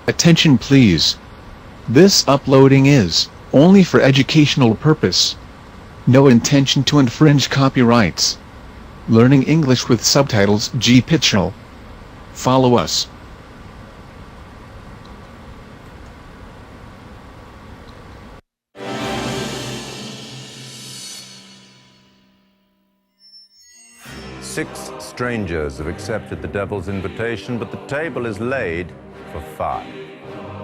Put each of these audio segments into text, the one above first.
Attention please. This uploading is only for educational purpose. No intention to infringe copyrights. Learning English with subtitles GPITRAL. Follow us. Six strangers have accepted the devil's invitation, but the table is laid for 5.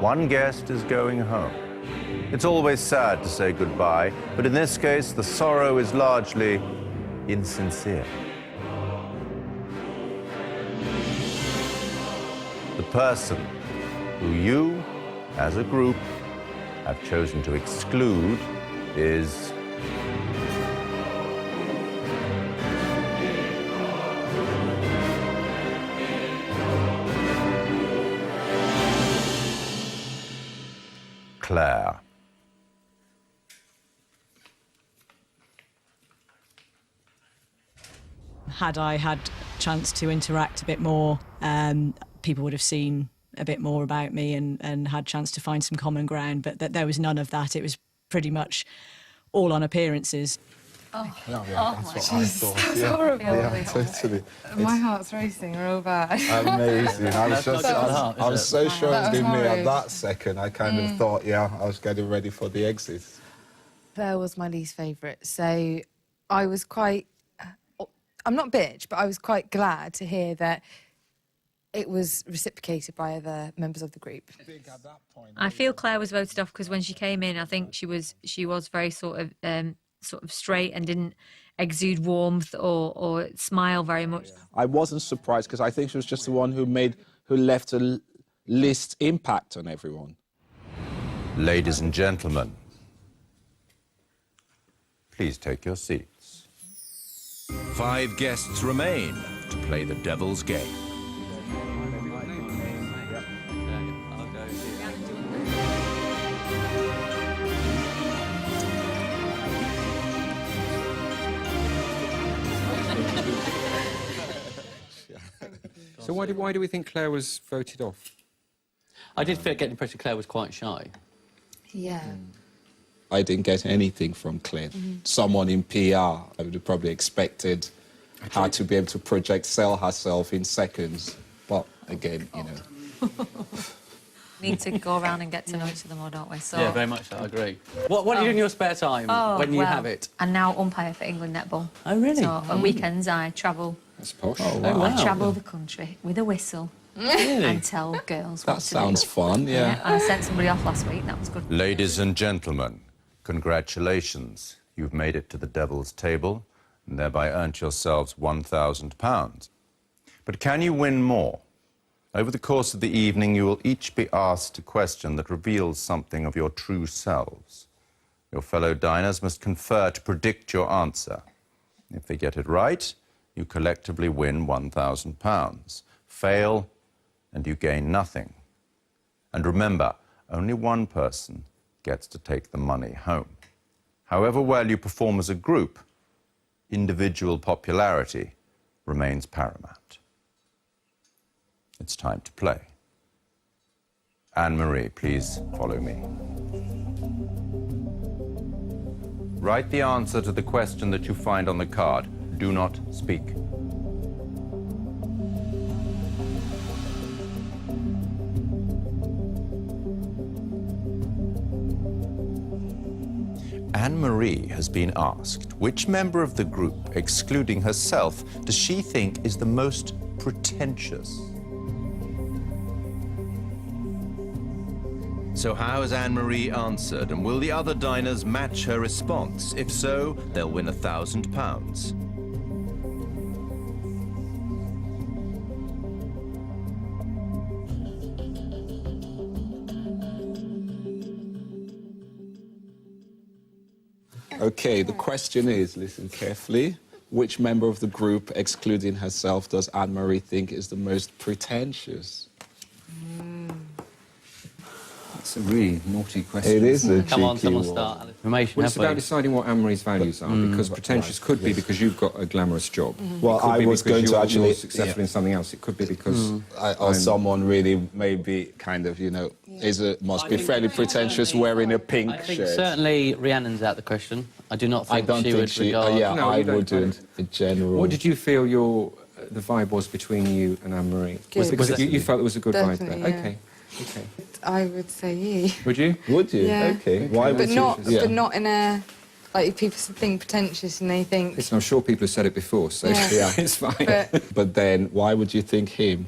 One guest is going home. It's always sad to say goodbye, but in this case, the sorrow is largely insincere. The person who you, as a group, have chosen to exclude is Claire. Had I had a chance to interact a bit more, people would have seen a bit more about me and had a chance to find some common ground, but there was none of that. It was pretty much all on appearances. Oh, yeah, that's what I jeez, thought. that's Yeah. horrible. Yeah, totally. My heart's racing real bad. Amazing. I was so sure it was That was going to be at horrid. that second. I kind of thought, yeah, I was getting ready for the exit. Claire was my least favourite, so I was quite... I'm not bitch, but I was quite glad to hear that it was reciprocated by other members of the group. I feel Claire was voted off because when she came in, I think she was very sort of straight and didn't exude warmth or smile very much. I wasn't surprised because I think she was just the one who left a least impact on everyone. Ladies and gentlemen, please take your seats. 5 guests remain to play the devil's game. So why do we think Claire was voted off? I did get the impression Claire was quite shy. Yeah. I didn't get anything from Claire. Someone in PR, I would have probably expected her to be able to sell herself in seconds. But again, you know. Need to go around and get to know each other more, don't we? So, Yeah, very much so, I agree. What do you do in your spare time when you have it? I now umpire for England netball. Oh, really? So on weekends I travel. That's posh. I travel the country with a whistle Really? and tell girls That what to sounds do. fun, yeah. And I sent somebody off last week. That was good. Ladies and gentlemen, congratulations. You've made it to the devil's table and thereby earned yourselves £1,000. But can you win more? Over the course of the evening, you will each be asked a question that reveals something of your true selves. Your fellow diners must confer to predict your answer. If they get it right, you collectively win £1,000. Fail, and you gain nothing. And remember, only one person gets to take the money home. However well you perform as a group, individual popularity remains paramount. It's time to play. Anne-Marie, please follow me. Write the answer to the question that you find on the card. Do not speak. Anne-Marie has been asked which member of the group, excluding herself, does she think is the most pretentious? So how has Anne-Marie answered, and will the other diners match her response? If so, they'll win £1,000. Okay, the question is, listen carefully, which member of the group, excluding herself, does Anne-Marie think is the most pretentious? It's a really naughty question. It is a Come on, cheeky someone one. start. Information, Well, it's have we? about deciding what Anne-Marie's values are, because pretentious could be because you've got a glamorous job. Well, It could I be was because going to you're actually- more successful yeah. in something else. It could be because Or someone really maybe kind of, must be fairly pretentious wearing a pink I think shirt. certainly Rhiannon's out the question. I do not I think don't she think would she... regard... No, I you don't, wouldn't, in general. What did you feel the vibe was between you and Anne-Marie? Good. Because you felt there was a good vibe Definitely, there. yeah. Okay. Okay. I would say you. Would you? Would you? Yeah. Okay. Why would But you? not in a... Like, if people think pretentious and they think... Listen, I'm sure people have said it before, so Yeah. it's fine. But then, why would you think him?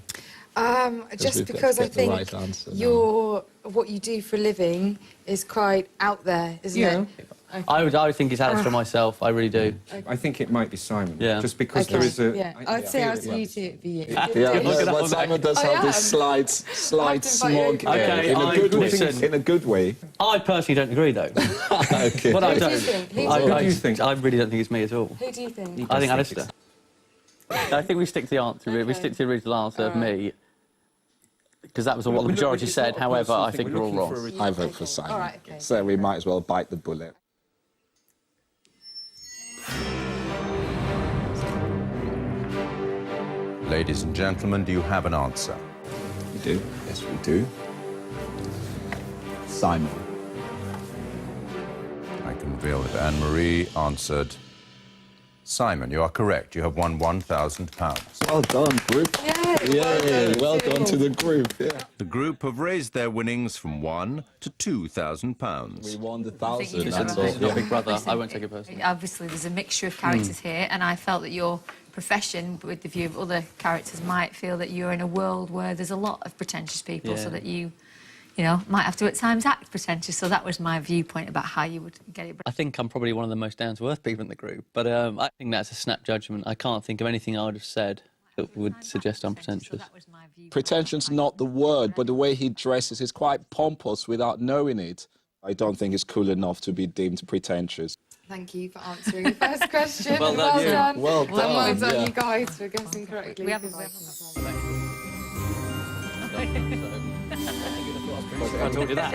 Just we've because I got the think right answer now. what you do for a living is quite out there, isn't Yeah. it? I would think it's Alistair myself, I really do. I think it might be Simon. Yeah. Just because Okay. there is a... Yeah, I I'd say feel out it, of you two, it'd be you. Yeah, but Simon does I have this am. slight I have to smug invite you air, Okay, in a I- good way. listen. In a good way. I personally don't agree, though. Okay. But I Who do don't. you think? Who do you think? I really don't think it's me at all. Who do you think? I think Alistair. I think we stick to the answer. We Okay. stick to the original answer of me, because that was what the Look, majority it's said. not a However, personal I thing. think We're we're all looking wrong. for a I vote for Simon. All right, okay. So we might as well bite the bullet. Ladies and gentlemen, do you have an answer? We do. Yes, we do. Simon. I can reveal that Anne-Marie answered Simon. You are correct. You have won £1,000. Well done, group. Yay! Well done to the group. Yeah. The group have raised their winnings from £1,000 to £2,000. We won the think 1,000. you This That's should all. is not Yeah. Big Brother. I won't take it personally. Obviously, there's a mixture of characters here, and I felt that your profession, with the view of other characters, might feel that you're in a world where there's a lot of pretentious people, so Yeah. that you might have to at times act pretentious. So that was my viewpoint about how you would get it. I think I'm probably one of the most down-to-earth people in the group, but I think that's a snap judgment. I can't think of anything I would have said that would suggest I'm pretentious. That was my viewpoint. Pretension's not the word, but the way he dresses is quite pompous without knowing it. I don't think it's cool enough to be deemed pretentious. Thank you for answering the first question. Well and done, you. done. Well And well done, done, yeah. you guys, for guessing correctly. We have I told you that.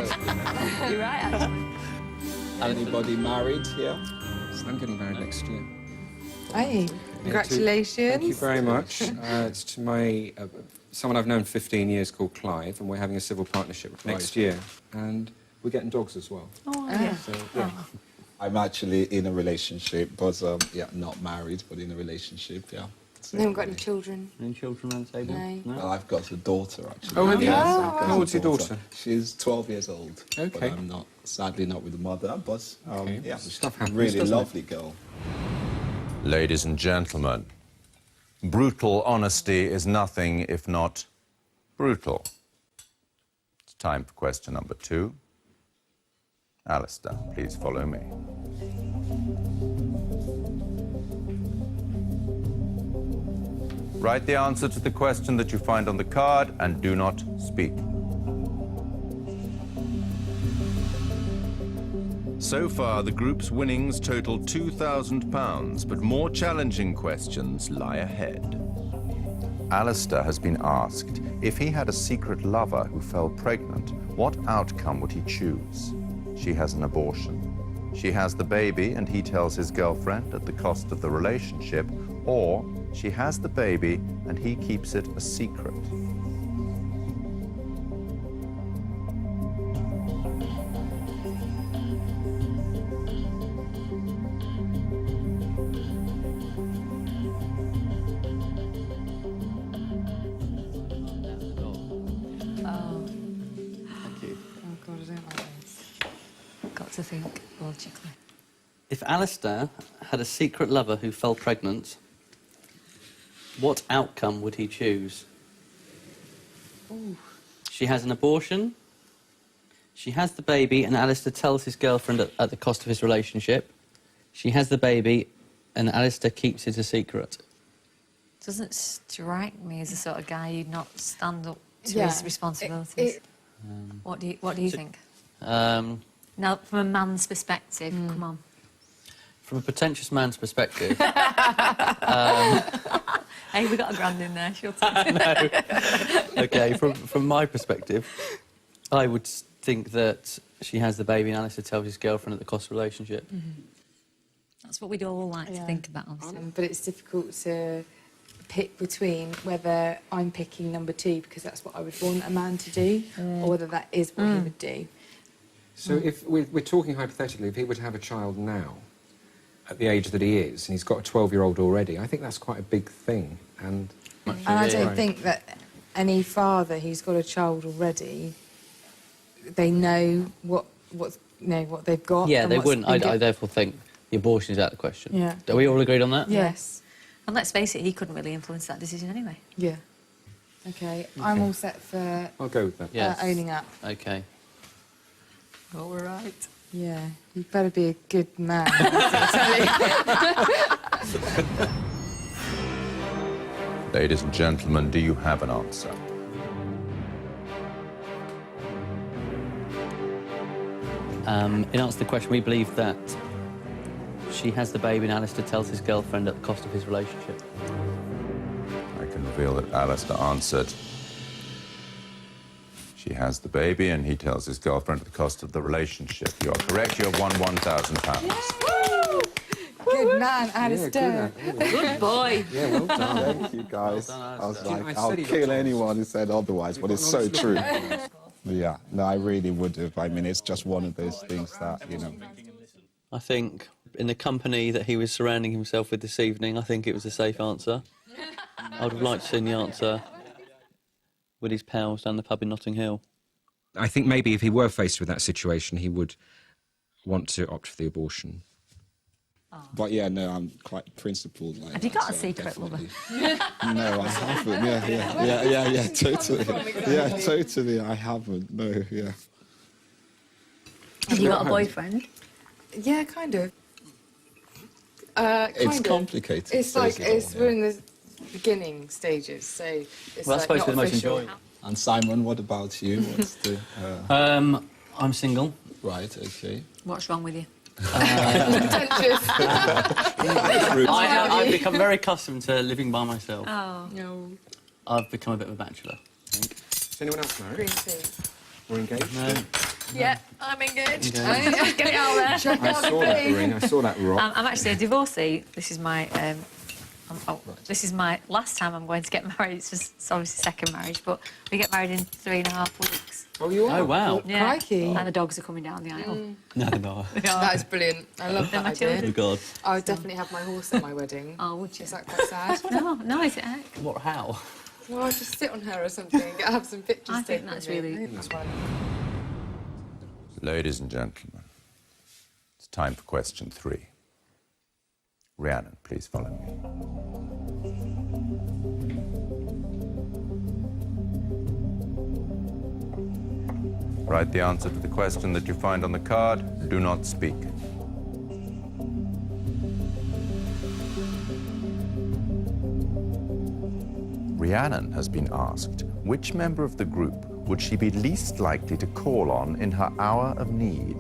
You're right, actually. Anybody married here? I'm getting married next year. Hey, congratulations. Thank you very much. It's to my someone I've known 15 years called Clive, and we're having a civil partnership next year. And we're getting dogs as well. So, yeah. I'm actually in a relationship, but not married, but in a relationship, yeah. So, You haven't got any children? Any children around the table? No. Well, I've got a daughter, actually. Oh, have you? Yes, I've got How a old's your daughter? She's 12 years old. Okay. But I'm sadly not with the mother, but yeah, Stuff happens, really doesn't it? lovely girl. Ladies and gentlemen, brutal honesty is nothing if not brutal. It's time for question number 2. Alistair, please follow me. Write the answer to the question that you find on the card and do not speak. So far, the group's winnings total £2,000, but more challenging questions lie ahead. Alistair has been asked, if he had a secret lover who fell pregnant, what outcome would he choose? She has an abortion. She has the baby and he tells his girlfriend at the cost of the relationship, or she has the baby and he keeps it a secret. Thank you. Oh, God, I don't like this. Got to think logically. If Alistair had a secret lover who fell pregnant, what outcome would he choose? She has an abortion. She has the baby, and Alistair tells his girlfriend at the cost of his relationship. She has the baby, and Alistair keeps it a secret. Doesn't strike me as the sort of guy who'd not stand up to Yeah, his responsibilities. What do you think? Um, Now, from a man's perspective, come on. from a pretentious man's perspective, Hey, we got a grand in there. She'll take it. okay, from my perspective, I would think that she has the baby and Alistair tells his girlfriend at the cost of relationship. That's what we'd all like to think about, obviously. But it's difficult to pick between whether I'm picking number 2 because that's what I would want a man to do, or whether that is what he would do. So if we're talking hypothetically, if he were to have a child now, at the age that he is, and he's got a 12-year-old already, I think that's quite a big thing. And I don't think that any father who's got a child already, they know what they've got. Yeah, and they what's wouldn't. been I good. therefore think the abortion is out of the question. Yeah. Are we all agreed on that? Yes. And let's face it, he couldn't really influence that decision anyway. Yeah. Okay, I'm all set for I'll go with that. Yes. owning up. Okay. All right. Yeah, you better be a good man. I Ladies and gentlemen, do you have an answer? In answer to the question, we believe that she has the baby and Alistair tells his girlfriend at the cost of his relationship. I can reveal that Alistair answered. She has the baby and he tells his girlfriend at the cost of the relationship. You are correct. You have won £1,000. Good man, Alistair. Good boy. Yeah, well done. Thank you, guys. Well done, I was Alistair. like, I I'll said he got kill Thomas. anyone who said otherwise, but it's so true. Yeah, no, I really would have. I mean, it's just one of those things that, you know. I think in the company that he was surrounding himself with this evening, I think it was a safe answer. I would have liked to see the answer with his pals down the pub in Notting Hill. I think maybe if he were faced with that situation, he would want to opt for the abortion. But yeah, no, I'm quite principled. Like Have you that, got a so secret lover? No, I haven't. Yeah, totally. Yeah, totally, I haven't. No, yeah. Have you got a boyfriend? Yeah, kind of. It's Kind of. complicated. It's like first of all, we're in the beginning stages, so it's Well, that's supposed to be the most official. enjoyable. And Simon, what about you? What's the I'm single. right? Okay. What's wrong with you? Contentious. I've become very accustomed to living by myself. Oh. No. I've become a bit of a bachelor, I think. Is anyone else married Green tea. or engaged? No. Yeah, I'm engaged. Okay. Let's get it out there. Check I out saw the that tea. ring. I saw that rock. I'm actually a divorcee. This is my this is my last time I'm going to get married. It's obviously second marriage, but we get married in 3.5 weeks. Oh, you are? Oh, wow. Yeah. Crikey. And the dogs are coming down the aisle. No. That is brilliant. I love that my idea. children. Oh, God. I would definitely have my horse at my wedding. Oh, would you? Is that quite sad? No, is it heck? What, how? Well, I'll just sit on her or something, have some pictures I think taken that's of me. really- That's fine. Ladies and gentlemen, it's time for question 3. Rhiannon, please follow me. Write the answer to the question that you find on the card. Do not speak. Rhiannon has been asked, which member of the group would she be least likely to call on in her hour of need?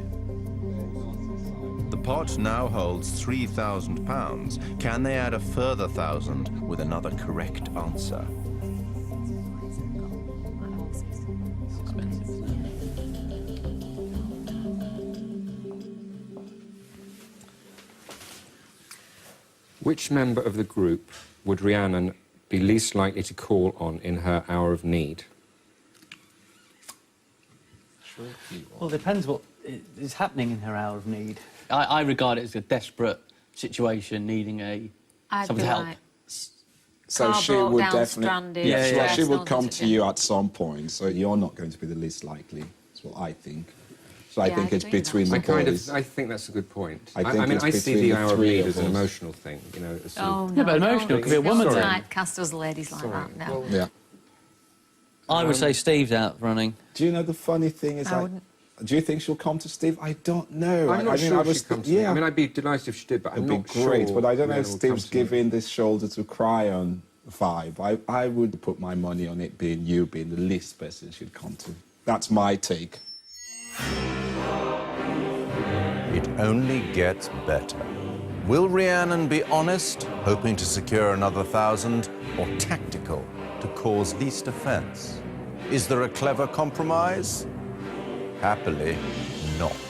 The pot now holds £3,000. Can they add a further 1,000 with another correct answer? Expensive, isn't it? Which member of the group would Rhiannon be least likely to call on in her hour of need? Well, it depends what is happening in her hour of need. I regard it as a desperate situation needing someone's help. So Car she broke would down, definitely. stranded, Yeah, stressed, she no would one come knows to what you at some point. So you're not going to be the least likely. That's what I think. So I Yeah, think I it's agree with that. between the boys. I think that's a good point. I think mean, it's I see between the the hour of three need of as an us. emotional thing, you know. As sort Oh, of- no. Yeah, but emotional, it could be a woman Don't thing. cast us ladies like that, no. Yeah. I would say Steve's out running. Do you know the funny thing is, I wouldn't. do you think she'll come to Steve? I don't know. I'm not I mean, sure I if was she'd come to me. yeah. I mean, I'd be delighted if she did, but I'm It'd be not great, sure. but I don't know if Rhiannon will come Steve's to me. giving this shoulder to cry on vibe. I would put my money on it being you being the least person she'd come to. That's my take. It only gets better. Will Rhiannon be honest, hoping to secure another 1,000, or tactical, to cause least offence? Is there a clever compromise? Happily not.